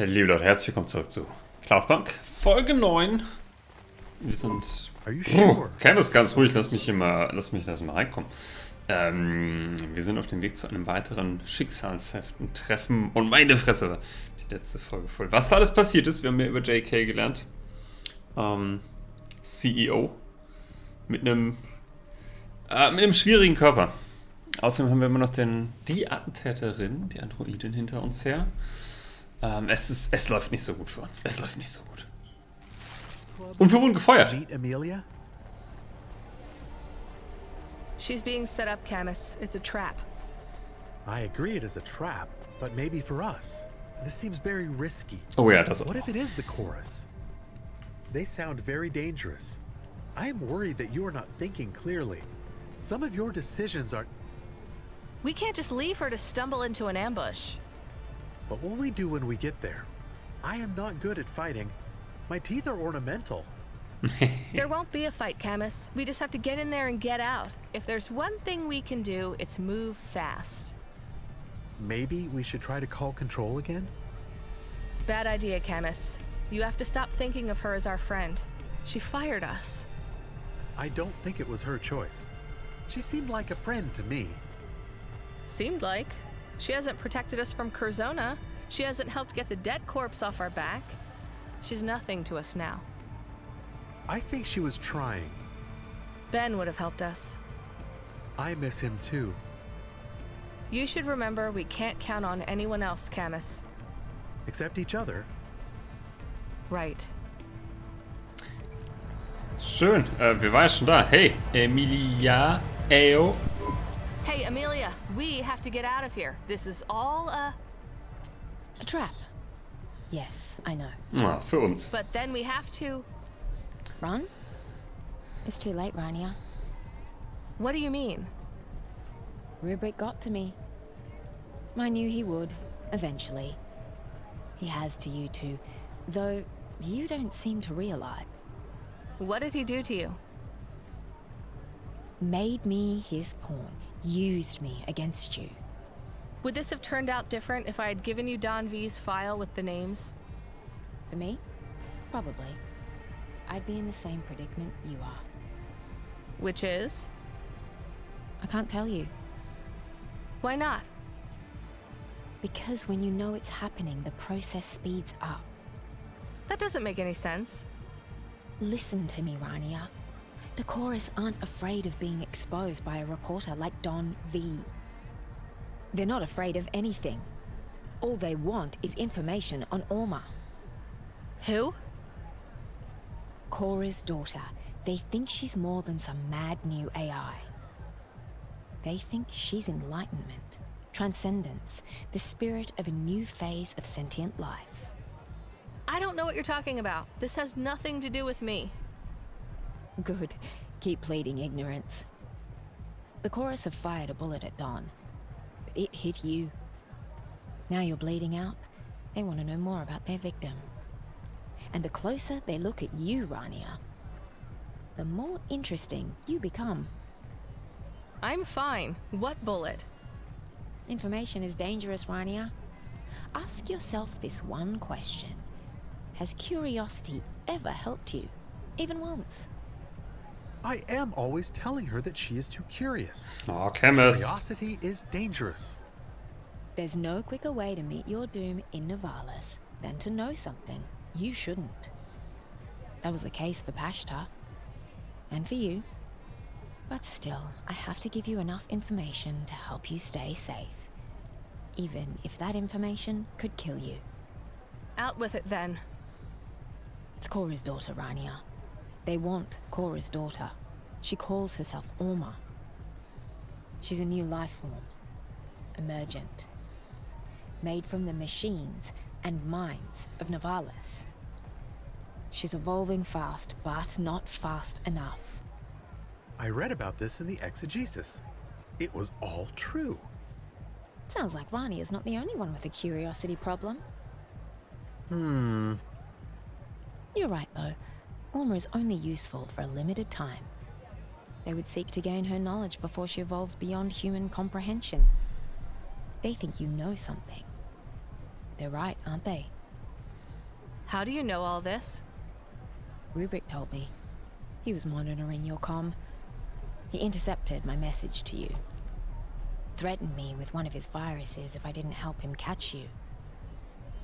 Liebe Leute, herzlich willkommen zurück zu Cloudpunk, Folge 9. Wir sind... Canvas, ganz ruhig, lass mich mal reinkommen. Wir sind auf dem Weg zu einem weiteren schicksalshaften Treffen und meine Fresse, die letzte Folge voll. Was da alles passiert ist, wir haben mehr über JK gelernt. CEO mit einem schwierigen Körper. Außerdem haben wir immer noch die Attentäterin, die Androidin hinter uns her. Es läuft nicht so gut für uns. Es läuft nicht so gut. Und wir wurden gefeuert. Amelia? She's being set up, Camus. It's a trap. I agree it is a trap, but maybe for us. This seems very risky. Oh ja, das auch. What if it is the chorus? They sound very dangerous. I am worried that you are not thinking clearly. Some of your decisions are... We can't just leave her to stumble into an ambush. What will we do when we get there? I am not good at fighting. My teeth are ornamental. There won't be a fight, Camus. We just have to get in there and get out. If there's one thing we can do, it's move fast. Maybe we should try to call control again? Bad idea, Camus. You have to stop thinking of her as our friend. She fired us. I don't think it was her choice. She seemed like a friend to me. Seemed like. She hasn't protected us from Curzona. She hasn't helped get the dead corpse off our back. She's nothing to us now. I think she was trying. Ben would have helped us. I miss him too. You should remember we can't count on anyone else, Camus. Except each other. Right. Schön, wir waren schon da. Hey, Emilia, Ayo. Hey, Amelia, we have to get out of here. This is all a trap. Yes, I know. Ah, für uns. But then we have to... Run? It's too late, Rania. What do you mean? Rubric got to me. I knew he would, eventually. He has to you too, though you don't seem to realize. What did he do to you? Made me his pawn. Used me against you. Would this have turned out different if I had given you Don V's file with the names? For me? Probably. I'd be in the same predicament you are. Which is? I can't tell you. Why not? Because when you know it's happening, the process speeds up. That doesn't make any sense. Listen to me, Rania. The chorus aren't afraid of being exposed by a reporter like Don V. They're not afraid of anything. All they want is information on Orma. Who? Cora's daughter. They think she's more than some mad new AI. They think she's enlightenment, transcendence, the spirit of a new phase of sentient life. I don't know what you're talking about. This has nothing to do with me. Good. Keep pleading ignorance. The chorus have fired a bullet at Dawn, but it hit you. Now you're bleeding out. They want to know more about their victim. And the closer they look at you, Rania, the more interesting you become. I'm fine. What bullet? Information is dangerous, Rania. Ask yourself this one question. Has curiosity ever helped you? Even once? I am always telling her that she is too curious. Oh, Camus. Curiosity is dangerous. There's no quicker way to meet your doom in Nivalis than to know something you shouldn't. That was the case for Pashta. And for you. But still, I have to give you enough information to help you stay safe. Even if that information could kill you. Out with it then. It's Cora's daughter, Rania. They want Cora's daughter. She calls herself Orma. She's a new life form. Emergent. Made from the machines and minds of Nivalis. She's evolving fast, but not fast enough. I read about this in the exegesis. It was all true. Sounds like Rania's not the only one with a curiosity problem. You're right, though. Orma is only useful for a limited time. They would seek to gain her knowledge before she evolves beyond human comprehension. They think you know something. They're right, aren't they? How do you know all this? Rubik told me. He was monitoring your comm. He intercepted my message to you. Threatened me with one of his viruses if I didn't help him catch you.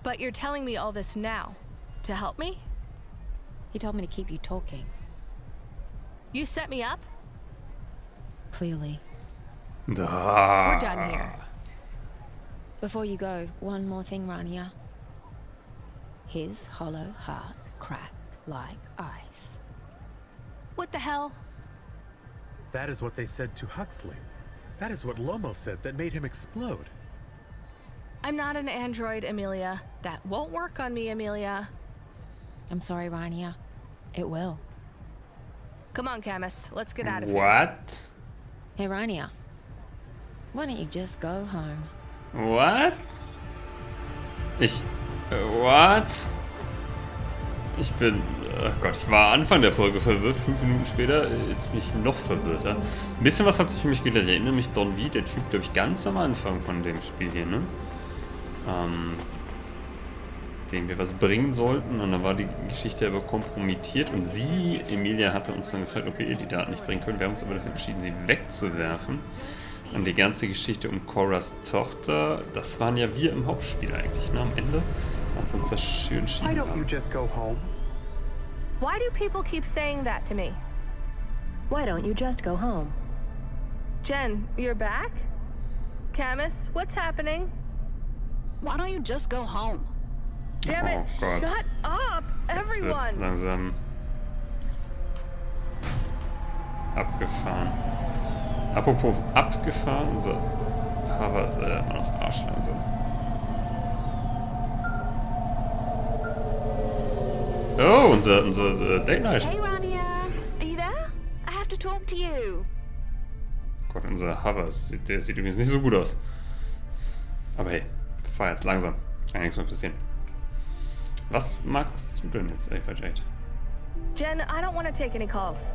But you're telling me all this now. To help me? He told me to keep you talking. You set me up? Clearly. We're done here. Before you go, one more thing, Rania. His hollow heart cracked like ice. What the hell? That is what they said to Huxley. That is what Lomo said that made him explode. I'm not an android, Amelia. That won't work on me, Amelia. I'm sorry, Rania. It will. Come on, Camus. Let's get out of here. What? Hey, Rania. Why don't you just go home? What? What? Ich bin... Oh Gott, ich war Anfang der Folge verwirrt, 5 Minuten später jetzt bin ich noch verwirrter. Ein bisschen was hat sich für mich geändert. Ich erinnere mich Don wie, der Typ, glaube ich, ganz am Anfang von dem Spiel hier, ne? Dem wir was bringen sollten und dann war die Geschichte aber kompromittiert und sie, Emilia, hatte uns dann gefragt, ob wir ihr die Daten nicht bringen können. Wir haben uns aber dafür entschieden, sie wegzuwerfen. Und die ganze Geschichte um Coras Tochter, das waren ja wir im Hauptspiel eigentlich, ne? Am Ende, als wir uns das schön entschieden Why don't haben. you just go home? Why do people keep saying that to me? Why don't you just go home? Jen, you're back? Camus, what's happening? Why don't you just go home? Damn it, Oh Gott. shut up, Jetzt wird's everyone! langsam abgefahren. Apropos abgefahren, so. Hava ist leider immer noch arschlangsam. Oh, unser Date Night. Hey, Rania. Are you there? I have to talk to you. Gott, unser Hava, der sieht übrigens nicht so gut aus. Aber hey, fahr jetzt langsam. Kann nichts mehr passieren. Was magst du denn jetzt, Ava Jade? Jen, I don't want to take any calls.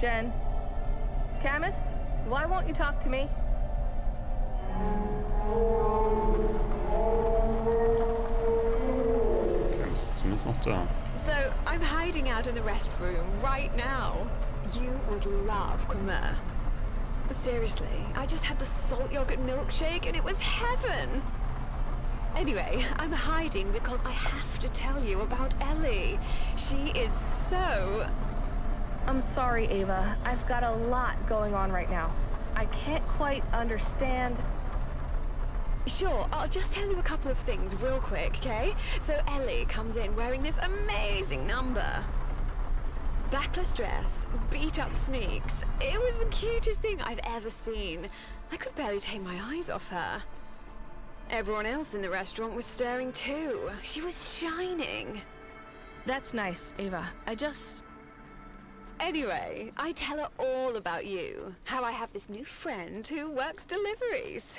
Jen? Camus? Why won't you talk to me? Camus ist zumindest noch da. So, I'm hiding out in the restroom right now. You would love Cremeur. Seriously, I just had the salt yogurt milkshake and it was heaven. Anyway, I'm hiding because I have to tell you about Ellie. She is so... I'm sorry, Ava. I've got a lot going on right now. I can't quite understand. Sure, I'll just tell you a couple of things real quick, okay? So Ellie comes in wearing this amazing number. Backless dress, beat-up sneaks. It was the cutest thing I've ever seen. I could barely take my eyes off her. Everyone else in the restaurant was staring too. She was shining. That's nice, Ava. Anyway, I tell her all about you. How I have this new friend who works deliveries.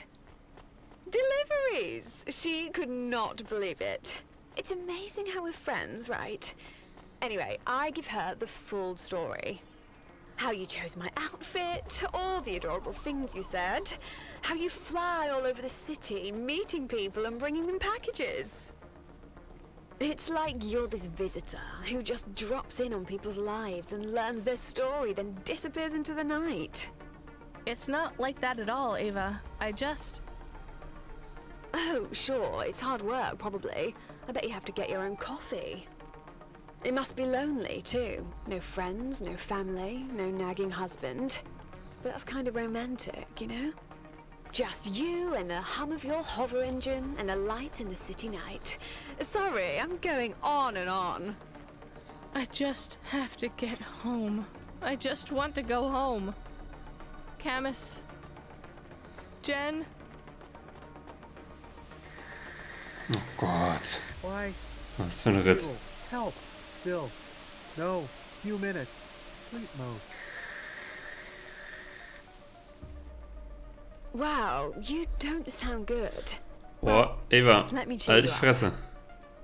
Deliveries! She could not believe it. It's amazing how we're friends, right? Anyway, I give her the full story. How you chose my outfit, all the adorable things you said. How you fly all over the city, meeting people and bringing them packages. It's like you're this visitor who just drops in on people's lives and learns their story, then disappears into the night. It's not like that at all, Ava. Oh, sure, it's hard work, probably. I bet you have to get your own coffee. It must be lonely, too. No friends, no family, no nagging husband. But that's kind of romantic, you know? Just you and the hum of your hover engine and the lights in the city night. Sorry, I'm going on and on. I just have to get home. I just want to go home. Camus. Jen. Oh Gott. Why? Was für ein Ritt. Still, help. Still. No. Few minutes. Sleep mode. Wow, you don't sound good. Oh, Ava, Let me cheer halt you die up. Fresse.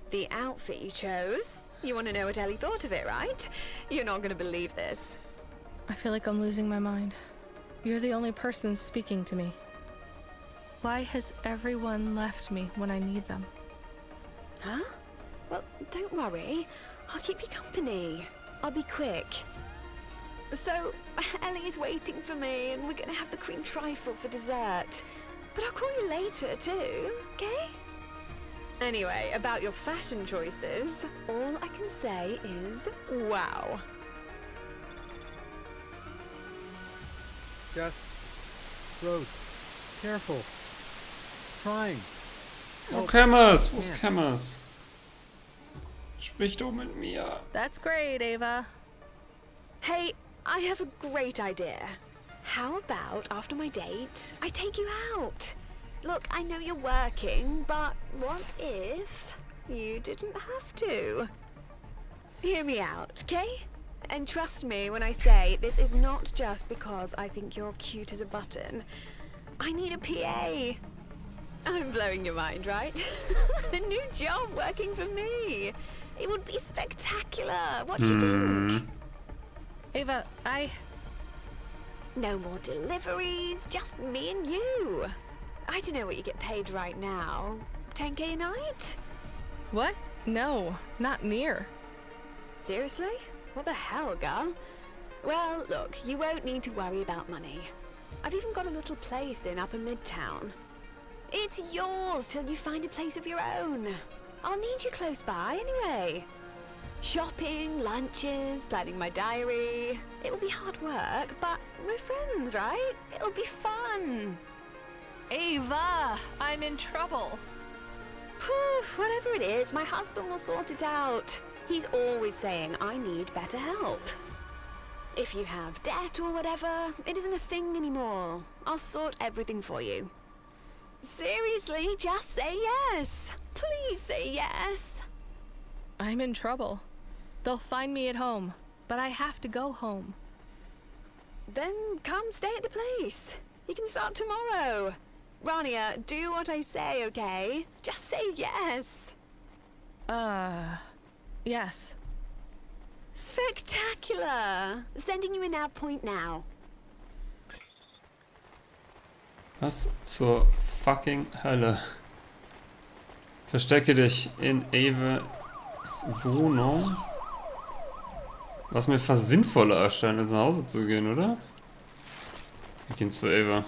The outfit you chose. You want to know what Ellie thought of it, right? You're not going to believe this. I feel like I'm losing my mind. You're the only person speaking to me. Why has everyone left me when I need them? Huh? Well, don't don't worry. I'll keep you company. I'll be quick. So, Ellie's waiting for me, and we're gonna have the cream trifle for dessert. But I'll call you later, too, okay? Anyway, about your fashion choices, all I can say is wow. Just road. Careful. Trying. Wo Cammers? Wo ist Cammers? Sprich du mit mir. That's great, Ava. Hey, I have a great idea. How about after my date, I take you out? Look, I know you're working, but what if you didn't have to? Hear me out, okay? And trust me when I say this is not just because I think you're cute as a button. I need a PA. I'm blowing your mind, right? A new job working for me. It would be spectacular. What do you think? Ava, No more deliveries, just me and you. I don't know what you get paid right now. 10K a night? What? No, not near. Seriously? What the hell, girl? Well, look, you won't need to worry about money. I've even got a little place in Upper Midtown. It's yours till you find a place of your own. I'll need you close by anyway. Shopping, lunches, planning my diary. It will be hard work, but we're friends, right? It'll be fun. Ava, I'm in trouble. Poof, whatever it is, my husband will sort it out. He's always saying I need better help. If you have debt or whatever, it isn't a thing anymore. I'll sort everything for you. Seriously, just say yes. Please say yes. I'm in trouble. They'll find me at home, but I have to go home. Then come stay at the place. You can start tomorrow. Rania, do what I say, okay? Just say yes. Yes. Spectacular. Sending you a nav point now. Was zur fucking Hölle? Verstecke dich in Avas Wohnung. Was mir fast sinnvoller erscheint, als nach Hause zu gehen, oder? Wir gehen zu Ava.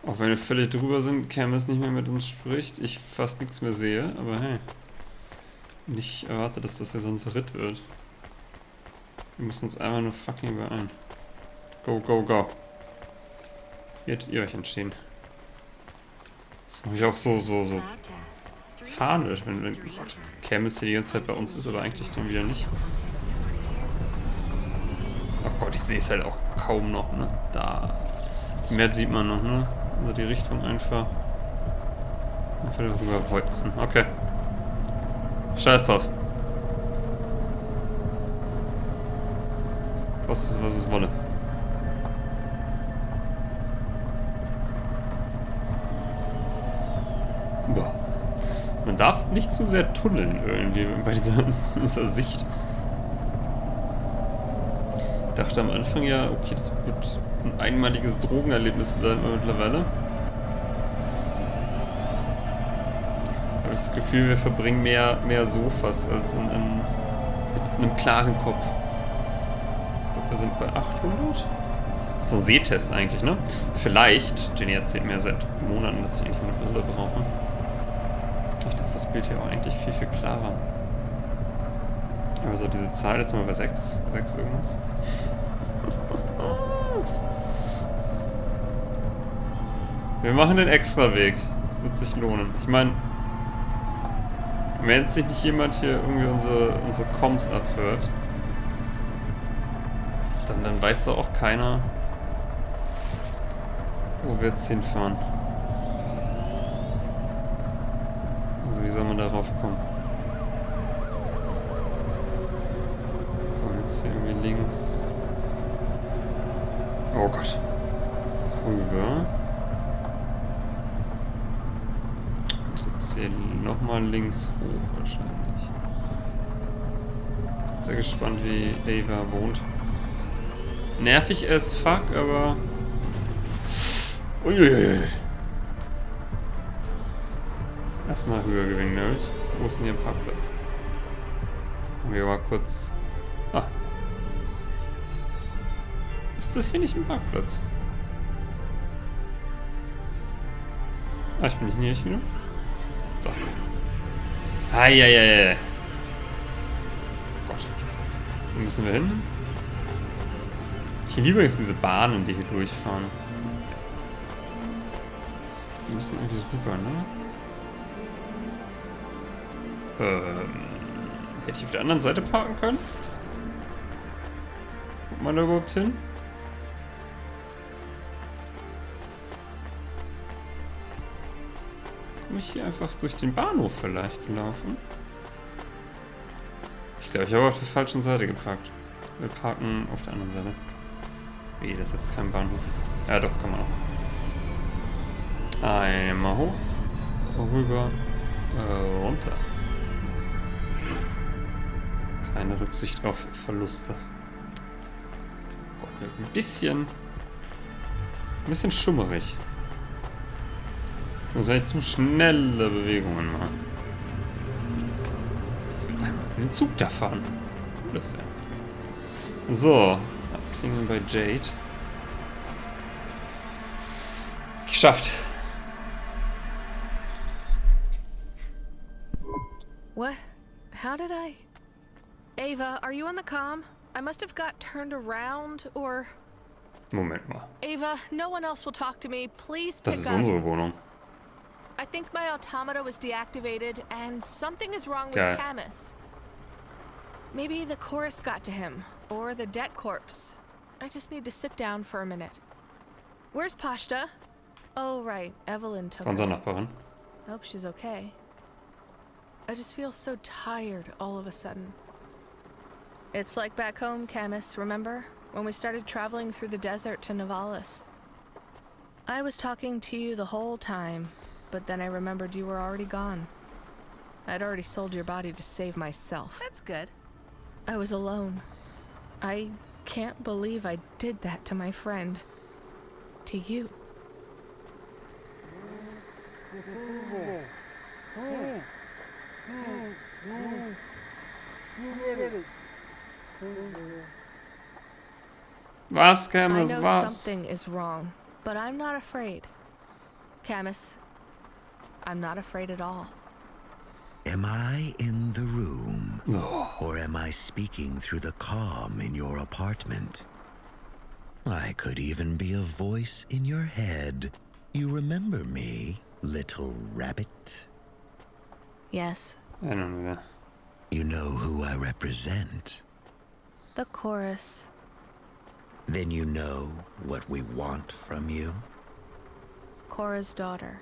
Auch wenn wir völlig drüber sind, Camus nicht mehr mit uns spricht, ich fast nichts mehr sehe, aber hey. Nicht erwartet, dass das hier so ein Verritt wird. Wir müssen uns einfach nur fucking beeilen. Go, go, go. Wie hättet ihr euch entschieden? Das mache ich auch so panisch, wenn Camus hier die ganze Zeit bei uns ist, aber eigentlich dann wieder nicht. Oh Gott, ich sehe es halt auch kaum noch, ne? Da. Die Map sieht man noch, ne? Also die Richtung einfach darüber bolzen. Okay. Scheiß drauf. Kostet es, was es wolle. Boah. Man darf nicht zu sehr tunneln irgendwie bei dieser Sicht. Ich dachte am Anfang ja, okay, das wird ein einmaliges Drogenerlebnis bleiben mittlerweile. Ich habe das Gefühl, wir verbringen mehr so fast als mit einem klaren Kopf. Ich glaube, wir sind bei 800. So ein Sehtest eigentlich, ne? Vielleicht, Jenny erzählt mir seit Monaten, dass ich eigentlich eine Brille brauche. Vielleicht ist das Bild hier auch eigentlich viel, viel klarer. Aber so diese Zahl jetzt mal bei 6 irgendwas. Wir machen den Extraweg. Das wird sich lohnen. Ich meine, wenn jetzt sich nicht jemand hier irgendwie unsere Comms abhört, dann weiß doch auch keiner, wo wir jetzt hinfahren. Also wie soll man darauf kommen? So, jetzt hier irgendwie links. Oh Gott. Rüber. Und jetzt hier nochmal links hoch wahrscheinlich. Sehr gespannt, wie Ava wohnt. Nervig as fuck, aber... Uiuiui. Erstmal höher gewinnen, glaube ich. Wo ist denn hier ein Parkplatz? Wir mal kurz... Ah. Ist das hier nicht ein Parkplatz? Ah, ich bin nicht niedrig genug. So. Eieiei. Gott. Wo müssen wir hin? Ich liebe jetzt diese Bahnen, die hier durchfahren. Die müssen irgendwie rüber, ne? Hätte ich auf der anderen Seite parken können? Kommt man da überhaupt hin? Komme ich hier einfach durch den Bahnhof vielleicht gelaufen? Ich glaube, ich habe auf der falschen Seite geparkt. Wir parken auf der anderen Seite. Wie, das ist jetzt kein Bahnhof. Ja doch, kann man auch. Einmal hoch, rüber, runter. Keine Rücksicht auf Verluste. Gott, ein bisschen schummerig. Jetzt muss ich zu schnelle Bewegungen machen. Ich will einmal diesen Zug da fahren. Cool, das wäre. So, klingeln bei Jade. Geschafft. What? How did I? Ava, are you on the comm? I must have got turned around, or... Moment mal. Ava, no one else will talk to me. Please Das pick ist up. unsere Wohnung. I think my automata was deactivated, and something is wrong Geil. with Camus. Maybe the chorus got to him, or the debt corpse. I just need to sit down for a minute. Where's Pashta? Oh, right. Evelyn took Unsere her. Nachbarin. Hope she's okay. I just feel so tired all of a sudden. It's like back home, Camus, remember? When we started traveling through the desert to Novalis. I was talking to you the whole time, but then I remembered you were already gone. I'd already sold your body to save myself. That's good. I was alone. I can't believe I did that to my friend. To you. Was, I Camus, know was? something is wrong, but I'm not afraid. Camus, I'm not afraid at all. Am I in the room? Or am I speaking through the comm in your apartment? I could even be a voice in your head. You remember me, little rabbit? Yes, I don't know. You know who I represent. the chorus. Then you know what we want from you? Cora's daughter.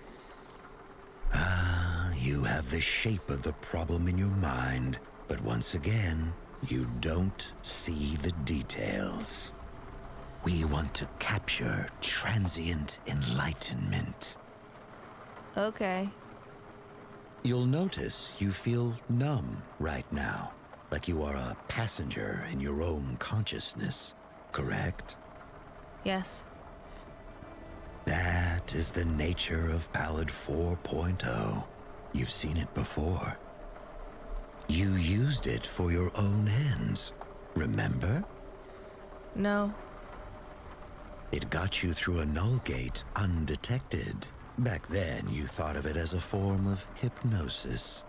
Ah, you have the shape of the problem in your mind, but once again, you don't see the details. We want to capture transient enlightenment. Okay. You'll notice you feel numb right now, like you are a passenger in your own consciousness, correct? Yes. That is the nature of Pallid 4.0. You've seen it before. You used it for your own ends, remember? No. It got you through a null gate undetected. Back then, you thought of it as a form of hypnosis.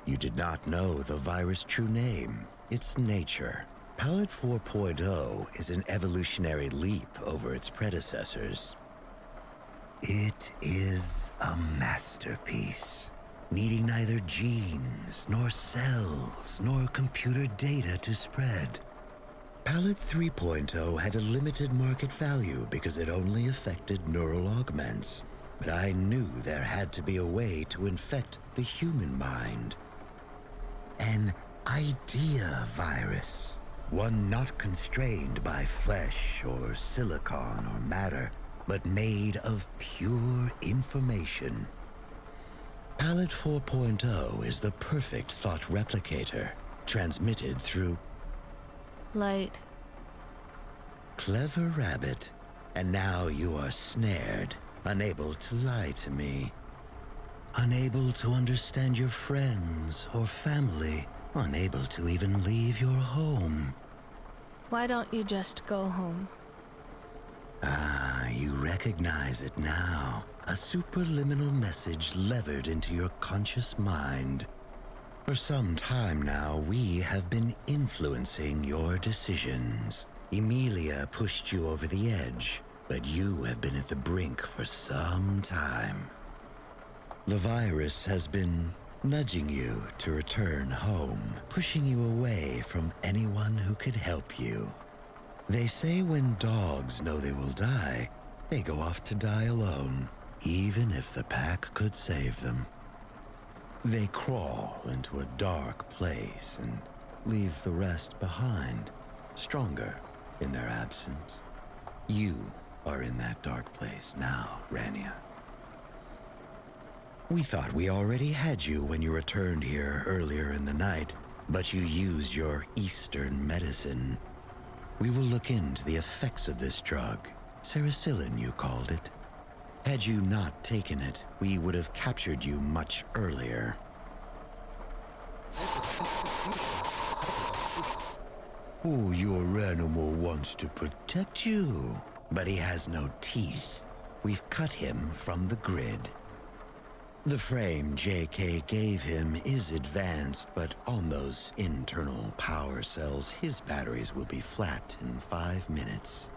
You did not know the virus' true name, its nature. Pallid 4.0 is an evolutionary leap over its predecessors. It is a masterpiece, needing neither genes, nor cells, nor computer data to spread. Pallid 3.0 had a limited market value because it only affected neural augments. But I knew there had to be a way to infect the human mind. An idea virus. One not constrained by flesh or silicon or matter, but made of pure information. Pallid 4.0 is the perfect thought replicator, transmitted through... Light. Clever rabbit. And now you are snared, unable to lie to me. Unable to understand your friends or family, unable to even leave your home. Why don't you just go home? Ah, you recognize it now. A superliminal message levered into your conscious mind. For some time now, we have been influencing your decisions. Emilia pushed you over the edge, but you have been at the brink for some time. The virus has been nudging you to return home, pushing you away from anyone who could help you. They say when dogs know they will die, they go off to die alone, even if the pack could save them. They crawl into a dark place and leave the rest behind, stronger in their absence. You are in that dark place now, Rania. We thought we already had you when you returned here earlier in the night, but you used your Eastern medicine. We will look into the effects of this drug, sericillin you called it. Had you not taken it, we would have captured you much earlier. Oh, your animal wants to protect you, but he has no teeth. We've cut him from the grid. The frame JK gave him is advanced, but on those internal power cells, his batteries will be flat in 5 minutes.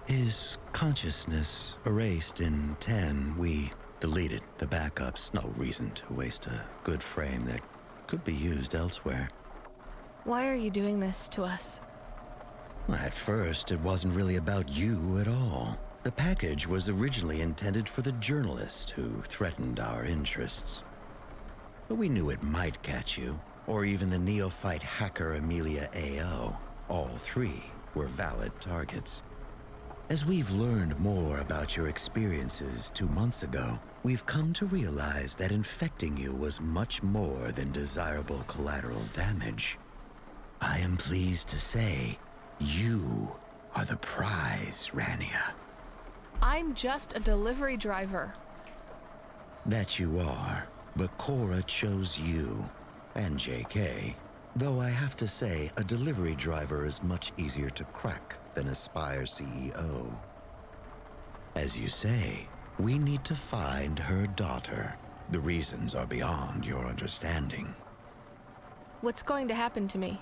His consciousness erased in 10. We deleted the backups. No reason to waste a good frame that could be used elsewhere. Why are you doing this to us? At first, it wasn't really about you at all. The package was originally intended for the journalist who threatened our interests. But we knew it might catch you, or even the neophyte hacker Emilia AO. All three were valid targets. As we've learned more about your experiences 2 months ago, we've come to realize that infecting you was much more than desirable collateral damage. I am pleased to say, you are the prize, Rania. I'm just a delivery driver. That you are, but Cora chose you, and JK. Though I have to say, a delivery driver is much easier to crack than a Spire CEO. As you say, we need to find her daughter. The reasons are beyond your understanding. What's going to happen to me?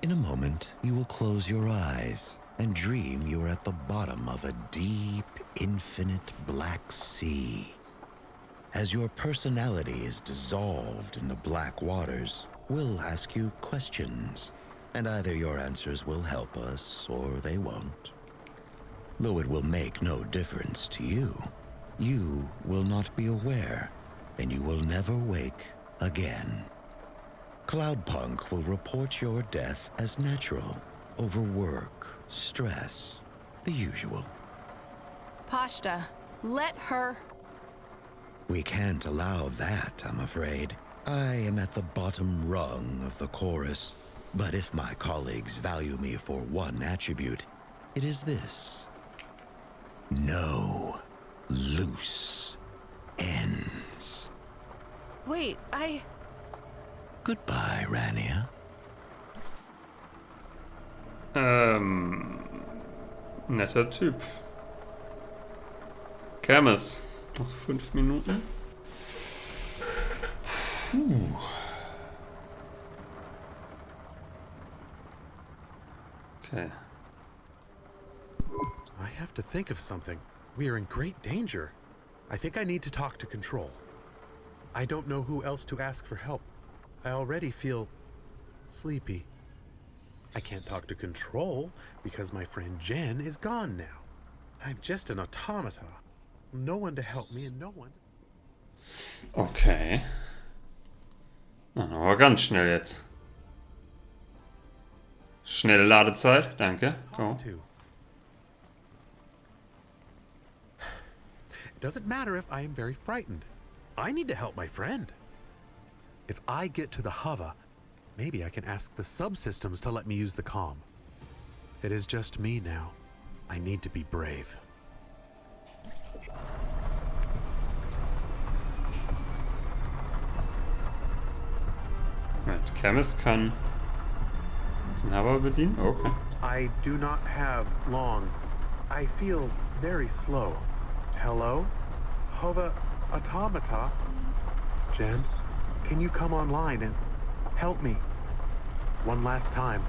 In a moment, you will close your eyes and dream you are at the bottom of a deep, infinite black sea. As your personality is dissolved in the black waters, we'll ask you questions, and either your answers will help us or they won't. Though it will make no difference to you, you will not be aware, and you will never wake again. Cloudpunk will report your death as natural, overwork, stress, the usual. Pashta, let her... We can't allow that, I'm afraid. I am at the bottom rung of the chorus, but if my colleagues value me for one attribute, it is this. No loose ends. Wait, Goodbye, Rania. Netter Typ. Camus. Noch 5 Minuten. Puh. Okay. I have to think of something. We are in great danger. I think I need to talk to Control. I don't know who else to ask for help. I already feel sleepy. I can't talk to Control because my friend Jen is gone now. I'm just an automata. No one to help me and no one... Okay. Dann aber ganz schnell jetzt. Schnelle Ladezeit, danke. Go. It doesn't matter if I am very frightened. I need to help my friend. If I get to the Hove, maybe I can ask the subsystems to let me use the comm. It is just me now. I need to be brave. Right, Chemist kann den Hammer bedienen? Okay. I do not have long. I feel very slow. Hello? Hova Automata? Jen, can you come online and help me? One last time.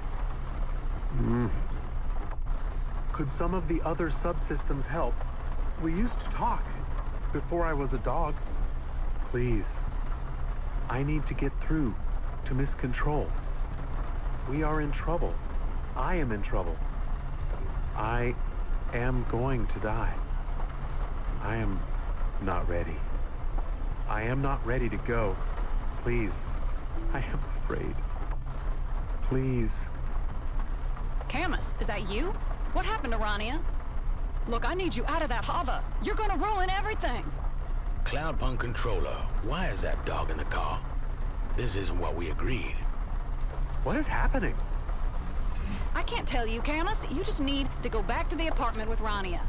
Could some of the other subsystems help? We used to talk before I was a dog. Please. I need to get through to Miss Control. We are in trouble. I am in trouble. I am going to die. I am not ready. I am not ready to go. Please. I am afraid. Please. Camus, is that you? What happened to Rania? Look, I need you out of that hover. You're gonna ruin everything. Cloudpunk controller, why is that dog in the car? This isn't what we agreed. What is happening? I can't tell you, Camus. You just need to go back to the apartment with Rania.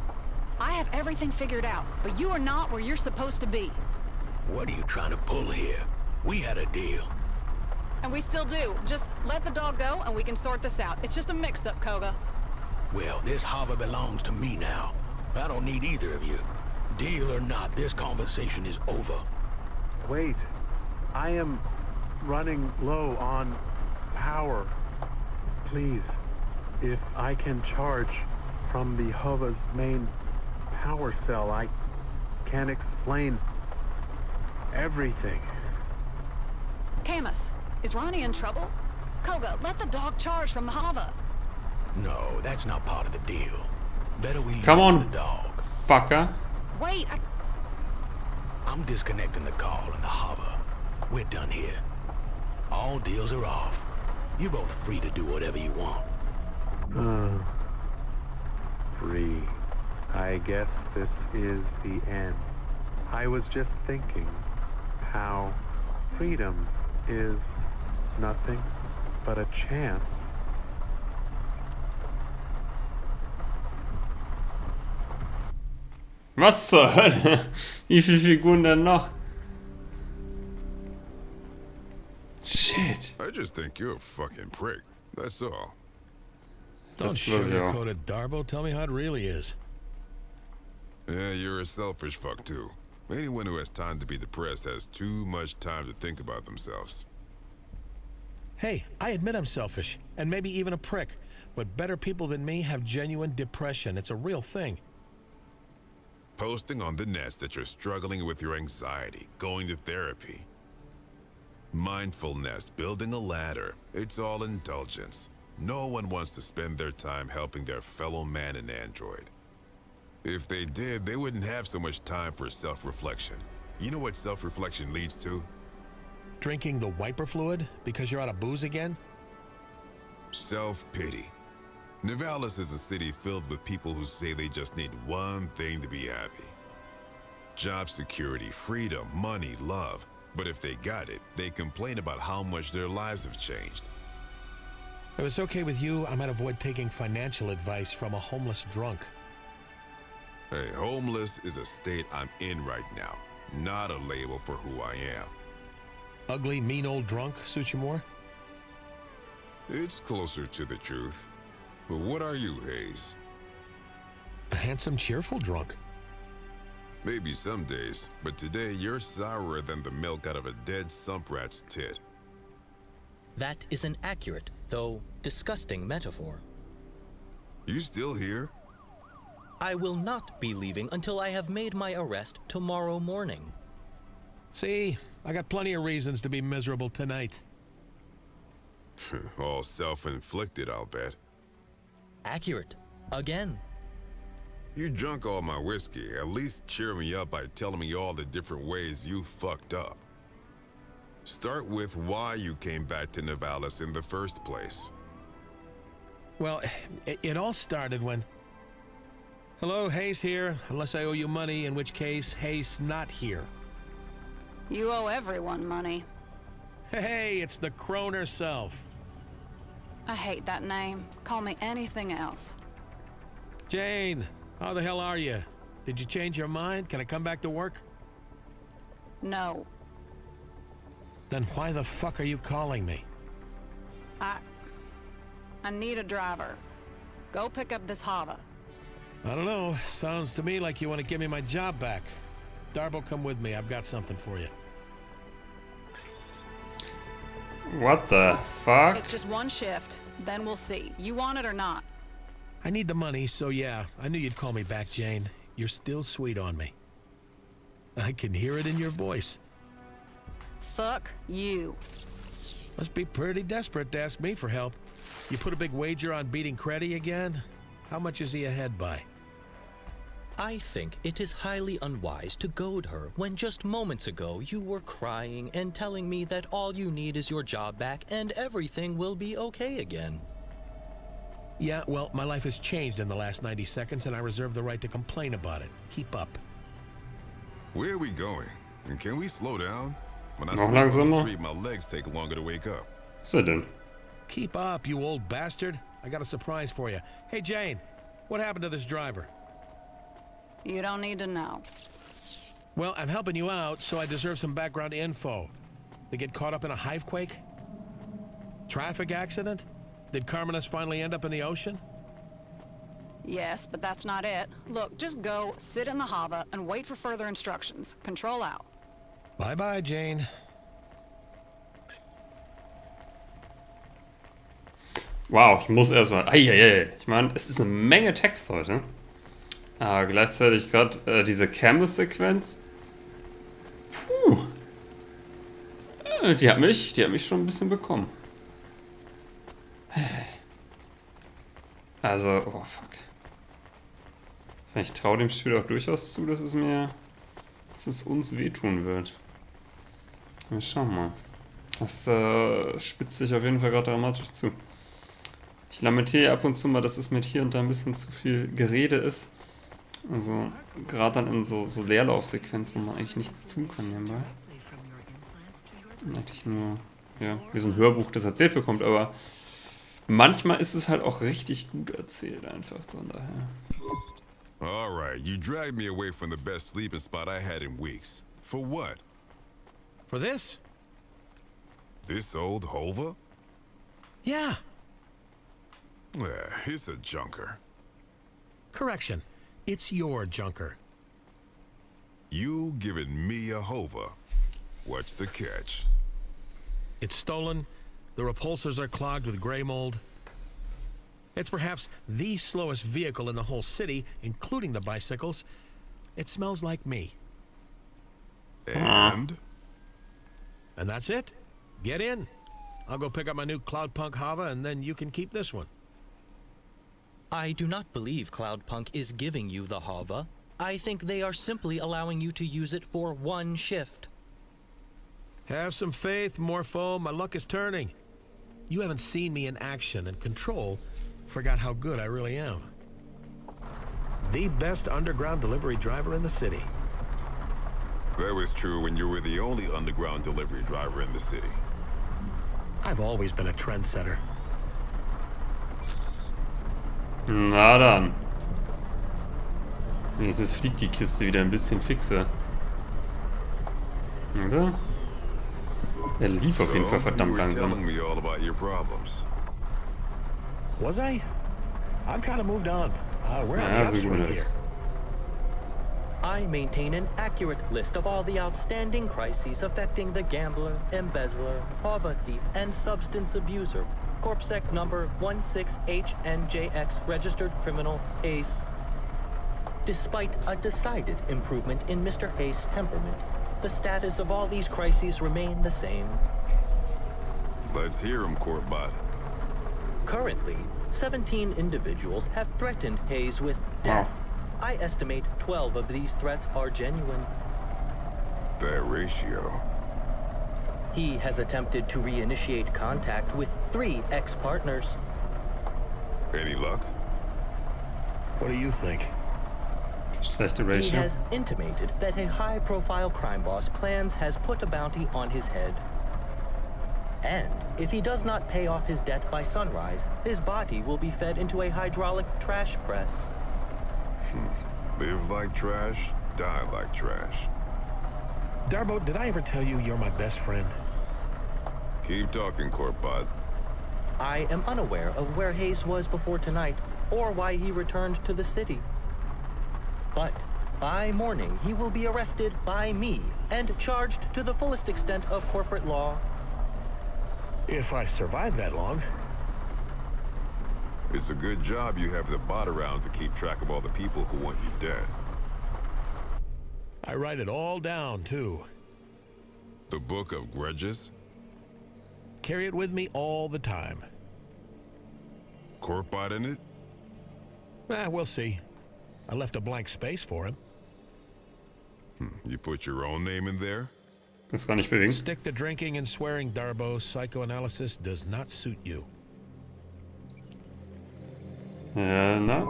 I have everything figured out, but you are not where you're supposed to be. What are you trying to pull here? We had a deal. And we still do. Just let the dog go and we can sort this out. It's just a mix-up, Koga. Well, this hover belongs to me now. I don't need either of you. Deal or not, this conversation is over. Wait. I am running low on power. Please, if I can charge from the Hova's main power cell, I can explain everything. Camus, is Ronnie in trouble? Koga, let the dog charge from the hover. No, that's not part of the deal. Better we leave Come on, the dog. fucker. Wait, I'm disconnecting the call and the hover. We're done here. All deals are off. You're both free to do whatever you want. Free. I guess this is the end. I was just thinking how freedom is nothing but a chance. Was zur Hölle? Wie viele Figuren denn noch? Shit. I just think you're a fucking prick. That's all. Don't Das glaube ich auch. sugarcoat it, Darbo. Tell me how it really is. Yeah, you're a selfish fuck too. Anyone who has time to be depressed has too much time to think about themselves. Hey, I admit I'm selfish, and maybe even a prick, but better people than me have genuine depression. It's a real thing. Posting on the nest that you're struggling with your anxiety, going to therapy. Mindfulness, building a ladder, it's all indulgence. No one wants to spend their time helping their fellow man and android. If they did, they wouldn't have so much time for self-reflection. You know what self-reflection leads to? Drinking the wiper fluid because you're out of booze again? Self-pity. Nivalis is a city filled with people who say they just need one thing to be happy. Job security, freedom, money, love. But if they got it, they complain about how much their lives have changed. If it's okay with you, I might avoid taking financial advice from a homeless drunk. Hey, homeless is a state I'm in right now, not a label for who I am. Ugly, mean old drunk suits you more? It's closer to the truth. But what are you, Hayes? A handsome, cheerful drunk. Maybe some days, but today you're sourer than the milk out of a dead sump rat's tit. That is an accurate, though disgusting metaphor. You still here? I will not be leaving until I have made my arrest tomorrow morning. See, I got plenty of reasons to be miserable tonight. All self-inflicted, I'll bet. Accurate. Again. You drunk all my whiskey. At least cheer me up by telling me all the different ways you fucked up. Start with why you came back to Nivalis in the first place. Well, it all started when... Hello, Hayes here. Unless I owe you money, in which case, Hayes not here. you owe everyone money. Hey, it's the crone herself. I hate that name. Call me anything else. Jane, how the hell are you? Did you change your mind? Can I come back to work? No. Then why the fuck are you calling me? I need a driver. Go pick up this Hava. I don't know. Sounds to me like you want to give me my job back. Darbo, come with me. I've got something for you. What the fuck? It's just one shift. Then we'll see. You want it or not? I need the money, so yeah. I knew you'd call me back, Jane. You're still sweet on me. I can hear it in your voice. Fuck you. Must be pretty desperate to ask me for help. You put a big wager on beating Creddy again? How much is he ahead by? I think it is highly unwise to goad her when just moments ago you were crying and telling me that all you need is your job back and everything will be okay again. Yeah, well, my life has changed in the last 90 seconds and I reserve the right to complain about it. Keep up. Where are we going? And can we slow down? When I Noch sleep on the langsamer? street, my legs take longer to wake up. So denn? Keep up, you old bastard. I got a surprise for you. Hey, Jane, what happened to this driver? You don't need to know. Well, I'm helping you out, so I deserve some background info. They get caught up in a hivequake? Traffic accident? Did Carmenus finally end up in the ocean? Yes, but that's not it. Look, just go, sit in the Hava, and wait for further instructions. Control out. Bye-bye, Jane. Wow, ich muss erstmal. Ich meine, es ist eine Menge Text heute. Aber gleichzeitig gerade diese Canvas-Sequenz. Puh. Die hat mich schon ein bisschen bekommen. Also, oh fuck. Ich traue dem Spiel auch durchaus zu, dass es uns wehtun wird. Wir schauen mal. Das spitzt sich auf jeden Fall gerade dramatisch zu. Ich lamentiere ab und zu mal, dass es mit hier und da ein bisschen zu viel Gerede ist. Also, gerade dann in so Leerlaufsequenzen, wo man eigentlich nichts tun kann nebenbei. Eigentlich nur, ja, wie so ein Hörbuch, das erzählt bekommt, aber manchmal ist es halt auch richtig gut erzählt, einfach, von daher. Alright, you dragged me away from the best sleeping spot I had in weeks. For what? For this? This old Hova? Yeah. He's a junker. Correction. It's your junker. You giving me a Hova. What's the catch? It's stolen. The repulsors are clogged with gray mold. It's perhaps the slowest vehicle in the whole city, including the bicycles. It smells like me. And? And that's it. Get in. I'll go pick up my new Cloudpunk Hava, and then you can keep this one. I do not believe Cloudpunk is giving you the Hava. I think they are simply allowing you to use it for one shift. Have some faith, Morpho. My luck is turning. You haven't seen me in action, and Control forgot how good I really am. The best underground delivery driver in the city. That was true when you were the only underground delivery driver in the city. I've always been a trendsetter. Na dann. Wenigstens fliegt die Kiste wieder ein bisschen fixer. Oder? Er lief auf jeden Fall verdammt langsam. Telling me all about your problems. Was I? I've kind of moved on. We're on the upswing here. I maintain an accurate list of all the outstanding crises affecting the gambler, embezzler, Hava thief, and substance abuser. Corpsec number 16HNJX, registered criminal Hayes. Despite a decided improvement in Mr. Hayes' temperament, the status of all these crises remain the same. Let's hear him, Courtbot. Currently, 17 individuals have threatened Hayes with death. I estimate 12 of these threats are genuine. That ratio. He has attempted to reinitiate contact with 3 ex-partners. Any luck? What do you think? Schlechte ratio. He has intimated that a high-profile crime boss plans has put a bounty on his head. And if he does not pay off his debt by sunrise, his body will be fed into a hydraulic trash press. Live like trash, die like trash. Darbo, did I ever tell you you're my best friend? Keep talking, Corpot. I am unaware of where Hayes was before tonight, or why he returned to the city. But by morning, he will be arrested by me and charged to the fullest extent of corporate law. If I survive that long. It's a good job you have the bot around to keep track of all the people who want you dead. I write it all down, too. The Book of Grudges? Carry it with me all the time. Corpot in it? We'll see. I left a blank space for him. You put your own name in there? Das gar nicht bewegen. Stick to drinking and swearing, Darbo. Psychoanalysis does not suit you. Na?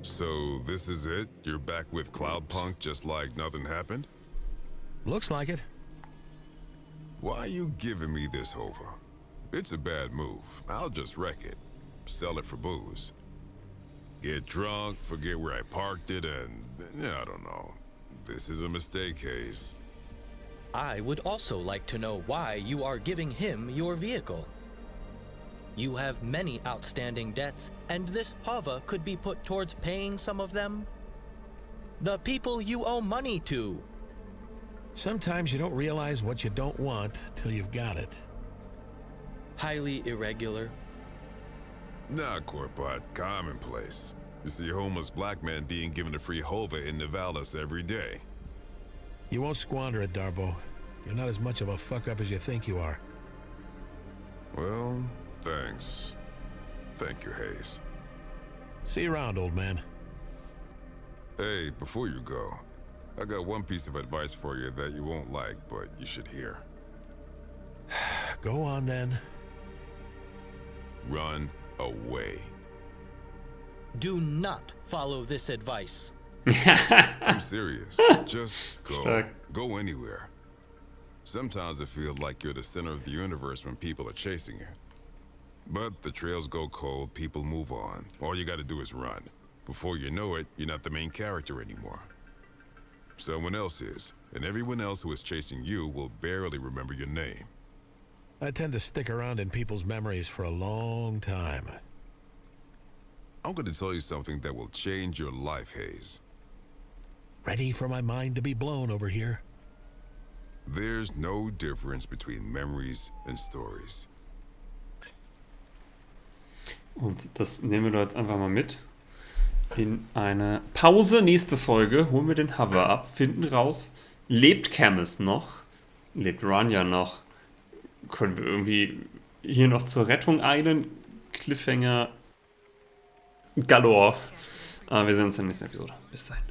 So this is it? You're back with Cloudpunk just like nothing happened? Looks like it. Why are you giving me this over? It's a bad move. I'll just wreck it. Sell it for booze. Get drunk, forget where I parked it, and I don't know. This is a mistake, Hayes. I would also like to know why you are giving him your vehicle. You have many outstanding debts, and this Hava could be put towards paying some of them. The people you owe money to. Sometimes you don't realize what you don't want till you've got it. Highly irregular. Nah, Corpot, commonplace. You see a homeless black man being given a free Hova in Nivalis every day. You won't squander it, Darbo. You're not as much of a fuck-up as you think you are. Well, thanks. Thank you, Hayes. See you around, old man. Hey, before you go, I got one piece of advice for you that you won't like, but you should hear. Go on, then. Run away. Do not follow this advice. I'm serious. Just go. Stark. Go anywhere. Sometimes it feels like you're the center of the universe when people are chasing you. But the trails go cold, people move on. All you gotta do is run. Before you know it, you're not the main character anymore. Someone else is, and everyone else who is chasing you will barely remember your name. I tend to stick around in people's memories for a long time. I'm gonna tell you something that will change your life, Hayes. Ready for my mind to be blown over here? There's no difference between memories and stories. Und das nehmen wir da jetzt einfach mal mit. In eine Pause, nächste Folge, holen wir den Hover ab, finden raus, lebt Camus noch? Lebt Rania noch? Können wir irgendwie hier noch zur Rettung eilen? Cliffhanger galore. Wir sehen uns in der nächsten Episode. Bis dahin.